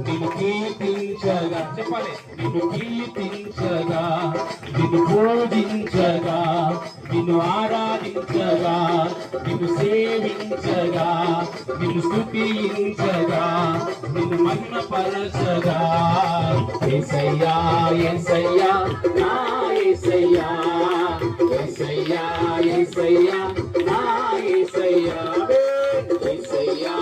నిన్ను కీర్తించగా, చెప్పాలి, నిన్ను కీర్తించగా, నిన్ను పూజించగా, నిన్ను ఆరాధించగా, నిన్ను సేవించగా, నిన్ను స్తుతించగా, నిన్ను మహిమపరచగా. యేసయ్యా యేసయ్యా నా యేసయ్యా, యేసయ్యా యేసయ్యా నా యేసయ్యా, యేసయ్యా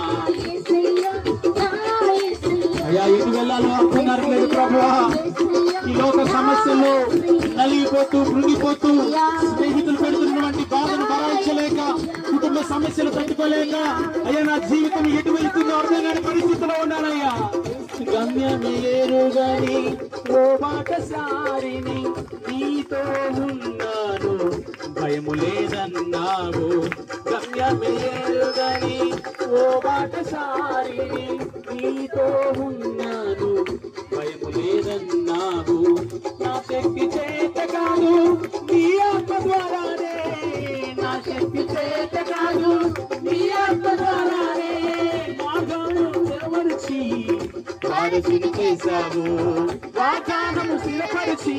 అయ్యా ఎటు వెళ్ళాలో అర్థం కావట్లేదు ప్రభువా. ఈ లోక సమస్యలు నలిగిపోతూ కృంగిపోతూ స్నేహితులు పెడుతున్నటువంటి బాధను భరించలేక, కుటుంబ సమస్యలు తట్టుకోలేక అయ్యా నా జీవితం ఎటు వెళ్తుందో అర్థం కాని పరిస్థితిలో ఉన్నానయ్యా. గమ్యమే ఎరుగని ఓ బాటసారిని, నీతో ఉన్నాను భయము లేదన్నావు. గమ్యమే ఎరుగని ఓ బాటసారిని, నీతో ఉన్నాను భయము లేదన్నావు. నా శక్తి చేత కాదు నీ ఆత్మ ద్వారానే, నా శక్తి చేత కాదు నీ ఆత్మ ద్వారానే మార్గము తెరవరిచి వారసుని చేశావు, వాగ్దానము స్థిరపరిచి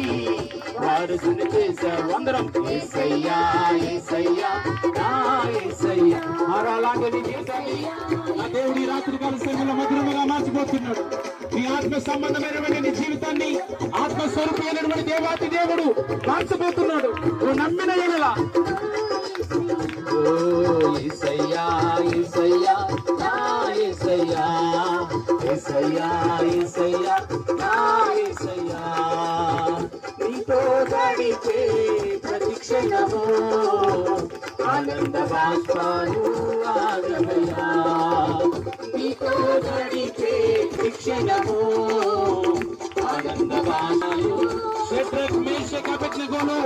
వారసుని చేశావు. అందరం యేసయ్యా యేసయ్యా నా యేసయ్యా. అలాగే నా దేవుడి రాత్రి కాల సమయంలో మధురముగా మార్చిపోతున్నాడు. నీ ఆత్మ సంబంధమైనటువంటి నీ జీవితాన్ని ఆత్మస్వరూపి అయినటువంటి దేవాతి దేవుడు మార్చబోతున్నాడు. నువ్వు నమ్మిన ఎడల యేసయ్యా యేసయ్యా నా యేసయ్యా, యేసయ్యా యేసయ్యా నా యేసయ్యా. నీతో గడిపే ప్రతి క్షణము ఆనంద బాష్పాలు ఆగమయ్యా. నీతో గడిపే క్షణము ఆనంద బాష్పాలు. షడ్రక్ మేషక్ అబేద్నెగోలు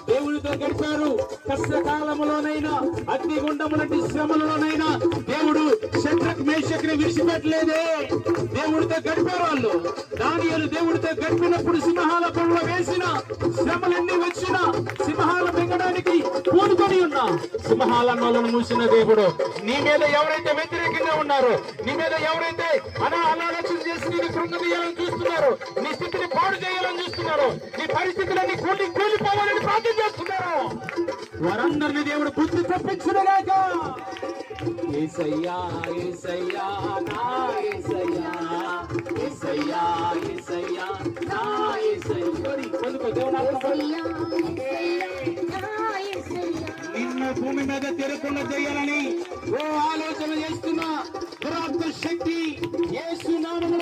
దేవునితో గడిపారు. కష్టకాలములోనైనా అగ్నిగుండములంటి శ్రమలలోనైనా దేవుడు షడ్రక్ మేషక్ ని విడిచిపెట్టలేదే. దేవుడితో గడిపారు వాళ్ళు. దానియేలు దేవుడితో గడిపినప్పుడు సింహాల పొరలో వేసిన శ్రమలన్నీ వచ్చిన సింహాల మింగడానికి పూనుకొని ఉన్నా సింహాల నోలను మూసిన దేవుడు. నీ మీద ఎవరైతే వ్యతిరేకంగా ఉన్నారో, నీ మీద ఎవరైతే అనాలోచన చేసి నీ కృంగదీయాలని చూస్తున్నారో, నీ స్థితిని పాడు చేయాలని చూస్తున్నారో, నీ పరిస్థితులన్నీ కూలిపోవాలని ప్రార్థన చేస్తున్నారు, వారందరినీ దేవుడు బుద్ధి తప్పించుగాక. యేసయ్యా యేసయ్యా నా యేసయ్యా, యేసయ్యా యేసయ్యా నా యేసయ్యా. నిన్ను భూమి మీద తిరగకుండా చేయాలని ఓ ఆలోచన చేస్తున్న దురాత్మ శక్తి యేసు నామములో